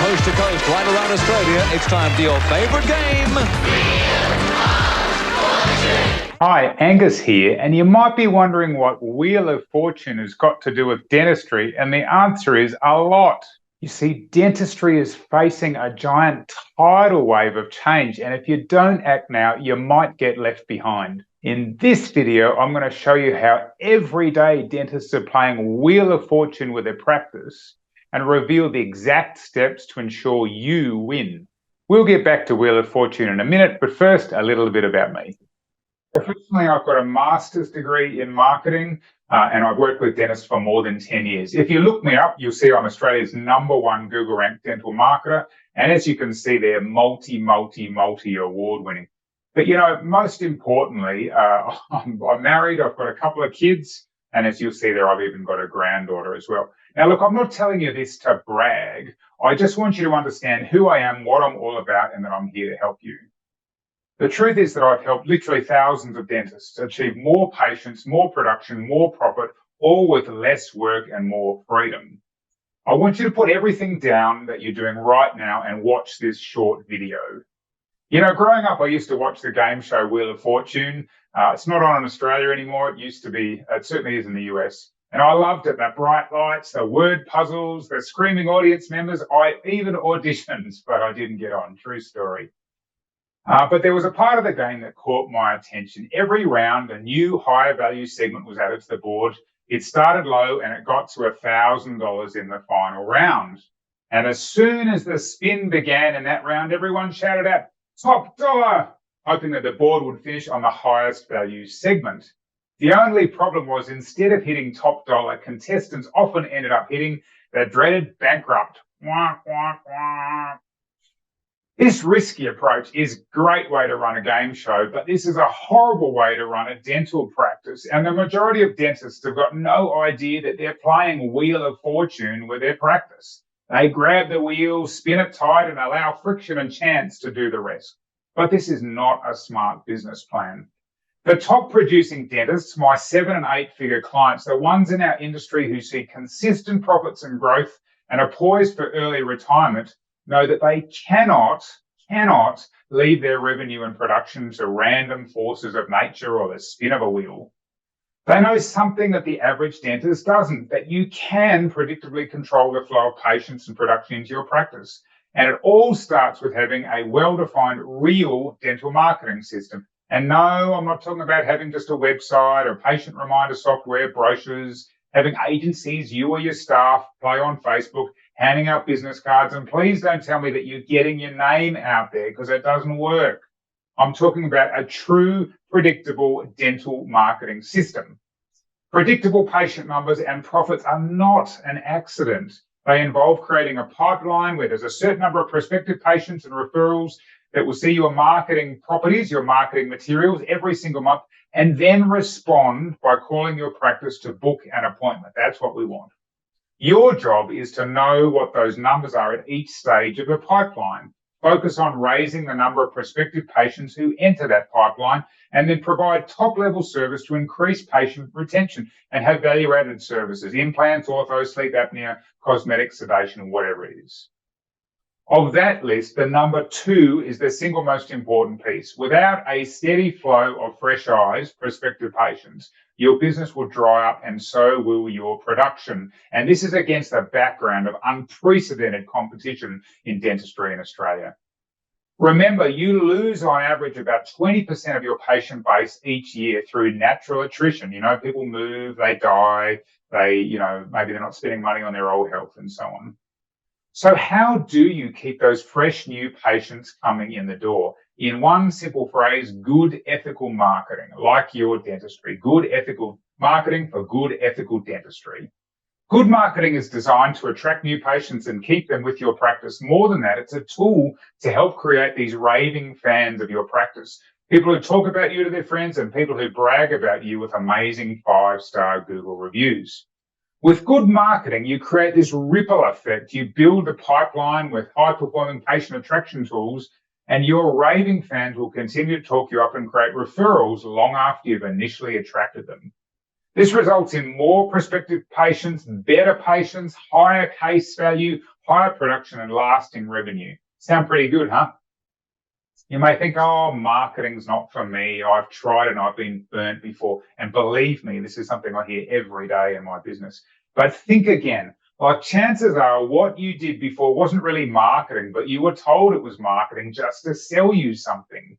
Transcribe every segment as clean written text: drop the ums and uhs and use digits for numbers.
coast to coast, right around Australia, it's time for your favourite game. Hi, Angus here, and you might be wondering what Wheel of Fortune has got to do with dentistry, and the answer is a lot. You see, dentistry is facing a giant tidal wave of change, and if you don't act now, you might get left behind. In this video, I'm going to show you how everyday dentists are playing Wheel of Fortune with their practice and reveal the exact steps to ensure you win. We'll get back to Wheel of Fortune in a minute, but first, a little bit about me. Professionally, I've got a master's degree in marketing, and I've worked with dentists for more than 10 years. If you look me up, you'll see I'm Australia's #1 Google ranked dental marketer. And as you can see, they're multi award winning. But, you know, most importantly, I'm married, I've got a couple of kids, and as you'll see there, I've even got a granddaughter as well. Now, look, I'm not telling you this to brag. I just want you to understand who I am, what I'm all about, and that I'm here to help you. The truth is that I've helped literally thousands of dentists achieve more patients, more production, more profit, all with less work and more freedom. I want you to put everything down that you're doing right now and watch this short video. You know, growing up, I used to watch the game show Wheel of Fortune. It's not on in Australia anymore. It used to be, it certainly is in the US. And I loved it, the bright lights, the word puzzles, the screaming audience members. I even auditioned, but I didn't get on. True story. But there was a part of the game that caught my attention. Every round, a new higher value segment was added to the board. It started low and it got to $1,000 in the final round. And as soon as the spin began in that round, everyone shouted out, "Top dollar," hoping that the board would finish on the highest value segment. The only problem was instead of hitting top dollar, contestants often ended up hitting the dreaded bankrupt. Wah, wah, wah. This risky approach is a great way to run a game show, but this is a horrible way to run a dental practice. And the majority of dentists have got no idea that they're playing Wheel of Fortune with their practice. They grab the wheel, spin it tight, and allow friction and chance to do the rest. But this is not a smart business plan. The top producing dentists, my 7- and 8-figure clients, the ones in our industry who see consistent profits and growth and are poised for early retirement, know that they cannot leave their revenue and production to random forces of nature or the spin of a wheel. They know something that the average dentist doesn't, that you can predictably control the flow of patients and production into your practice. And it all starts with having a well-defined, real dental marketing system. And no, I'm not talking about having just a website or patient reminder software, brochures, having agencies, you or your staff, play on Facebook, handing out business cards. And please don't tell me that you're getting your name out there, because it doesn't work. I'm talking about a true, predictable dental marketing system. Predictable patient numbers and profits are not an accident. They involve creating a pipeline where there's a certain number of prospective patients and referrals that will see your marketing properties, your marketing materials every single month, and then respond by calling your practice to book an appointment. That's what we want. Your job is to know what those numbers are at each stage of the pipeline. Focus on raising the number of prospective patients who enter that pipeline, and then provide top-level service to increase patient retention and have value-added services, implants, ortho, sleep apnea, cosmetic, sedation, whatever it is. Of that list, the number 2 is the single most important piece. Without a steady flow of fresh eyes, prospective patients, your business will dry up and so will your production. And this is against the background of unprecedented competition in dentistry in Australia. Remember, you lose on average about 20% of your patient base each year through natural attrition. You know, people move, they die, maybe they're not spending money on their old health and so on. So how do you keep those fresh new patients coming in the door? In one simple phrase, good ethical marketing, like your dentistry. Good ethical marketing for good ethical dentistry. Good marketing is designed to attract new patients and keep them with your practice. More than that, it's a tool to help create these raving fans of your practice. People who talk about you to their friends and people who brag about you with amazing 5-star Google reviews. With good marketing, you create this ripple effect. You build a pipeline with high-performing patient attraction tools, and your raving fans will continue to talk you up and create referrals long after you've initially attracted them. This results in more prospective patients, better patients, higher case value, higher production and lasting revenue. Sound pretty good, huh? You may think, oh, marketing's not for me. I've tried and I've been burnt before. And believe me, this is something I hear every day in my business. But think again, like chances are what you did before wasn't really marketing, but you were told it was marketing just to sell you something.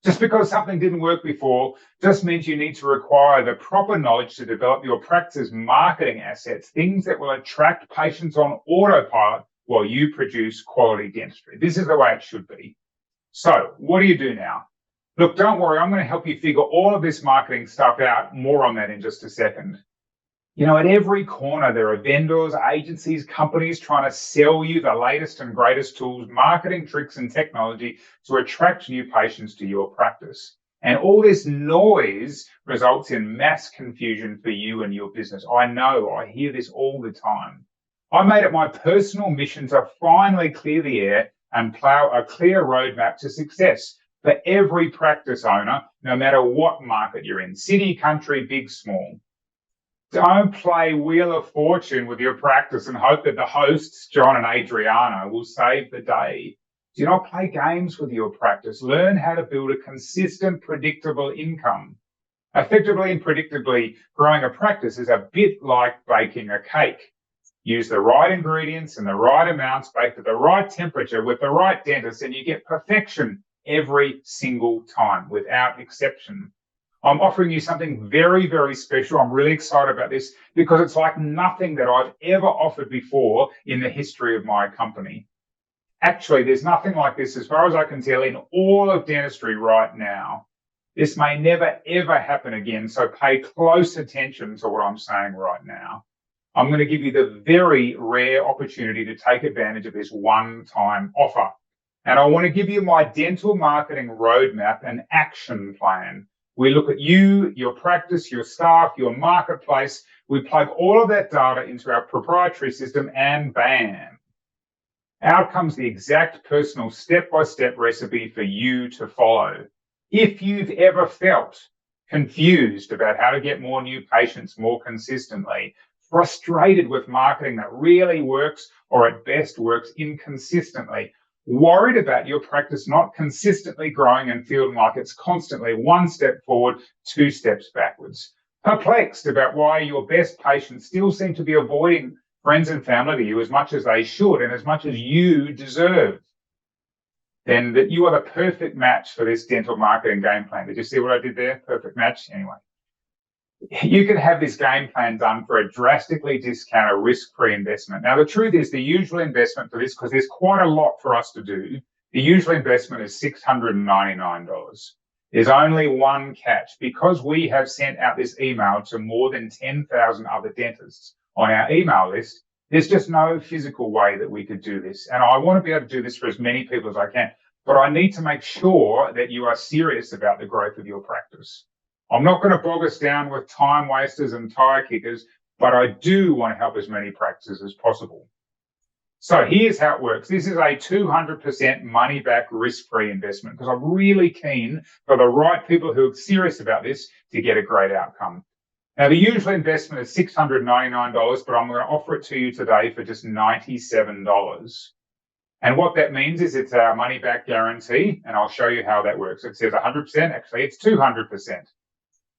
Just because something didn't work before just means you need to acquire the proper knowledge to develop your practice's marketing assets, things that will attract patients on autopilot while you produce quality dentistry. This is the way it should be. So what do you do now? Look, don't worry, I'm going to help you figure all of this marketing stuff out. More on that in just a second. You know, at every corner, there are vendors, agencies, companies trying to sell you the latest and greatest tools, marketing tricks and technology to attract new patients to your practice. And all this noise results in mass confusion for you and your business. I know, I hear this all the time. I made it my personal mission to finally clear the air and plow a clear roadmap to success for every practice owner, no matter what market you're in, city, country, big, small. Don't play Wheel of Fortune with your practice and hope that the hosts, John and Adriana, will save the day. Do not play games with your practice. Learn how to build a consistent, predictable income. Effectively and predictably, growing a practice is a bit like baking a cake. Use the right ingredients and the right amounts, baked at the right temperature with the right dentist, and you get perfection every single time without exception. I'm offering you something very, very special. I'm really excited about this because it's like nothing that I've ever offered before in the history of my company. Actually, there's nothing like this, as far as I can tell, in all of dentistry right now. This may never, ever happen again, so pay close attention to what I'm saying right now. I'm going to give you the very rare opportunity to take advantage of this one-time offer. And I want to give you my dental marketing roadmap and action plan. We look at you, your practice, your staff, your marketplace. We plug all of that data into our proprietary system and bam. Out comes the exact personal step-by-step recipe for you to follow. If you've ever felt confused about how to get more new patients more consistently, frustrated with marketing that really works or at best works inconsistently, worried about your practice not consistently growing and feeling like it's constantly one step forward, two steps backwards, perplexed about why your best patients still seem to be avoiding friends and family to you as much as they should and as much as you deserve, then that you are the perfect match for this dental marketing game plan. Did you see what I did there? Perfect match. Anyway, you can have this game plan done for a drastically discounted risk-free investment. Now, the truth is the usual investment for this, because there's quite a lot for us to do, the usual investment is $699. There's only one catch. Because we have sent out this email to more than 10,000 other dentists on our email list, there's just no physical way that we could do this. And I want to be able to do this for as many people as I can, but I need to make sure that you are serious about the growth of your practice. I'm not going to bog us down with time wasters and tire kickers, but I do want to help as many practices as possible. So here's how it works. This is a 200% money back risk-free investment because I'm really keen for the right people who are serious about this to get a great outcome. Now, the usual investment is $699, but I'm going to offer it to you today for just $97. And what that means is it's our money back guarantee, and I'll show you how that works. It says 100%, actually it's 200%.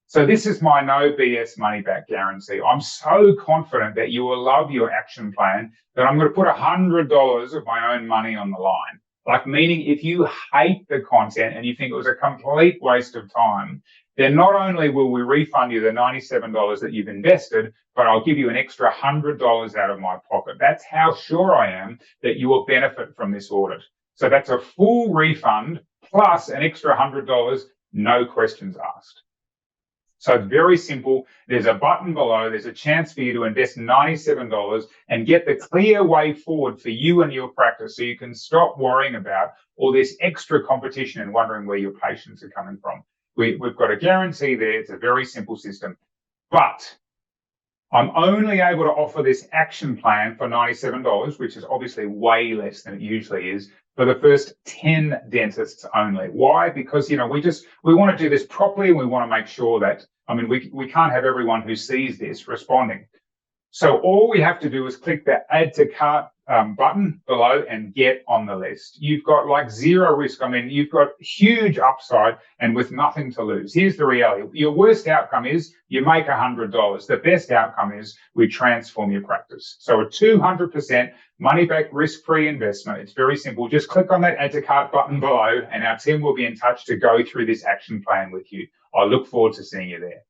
So this is my no BS money back guarantee. I'm so confident that you will love your action plan that I'm going to put $100 of my own money on the line. Like, meaning if you hate the content and you think it was a complete waste of time, then not only will we refund you the $97 that you've invested, but I'll give you an extra $100 out of my pocket. That's how sure I am that you will benefit from this audit. So that's a full refund plus an extra $100, no questions asked. So it's very simple. There's a button below. There's a chance for you to invest $97 and get the clear way forward for you and your practice so you can stop worrying about all this extra competition and wondering where your patients are coming from. We've got a guarantee there. It's a very simple system. But I'm only able to offer this action plan for $97, which is obviously way less than it usually is, for the first 10 dentists only. Why? Because, we want to do this properly, and we want to make sure that, we can't have everyone who sees this responding. So all we have to do is click the add to cart button below and get on the list. You've got like zero risk. I mean, you've got huge upside and with nothing to lose. Here's the reality. Your worst outcome is you make $100. The best outcome is we transform your practice. So a 200% money back risk-free investment. It's very simple. Just click on that add to cart button below and our team will be in touch to go through this action plan with you. I look forward to seeing you there.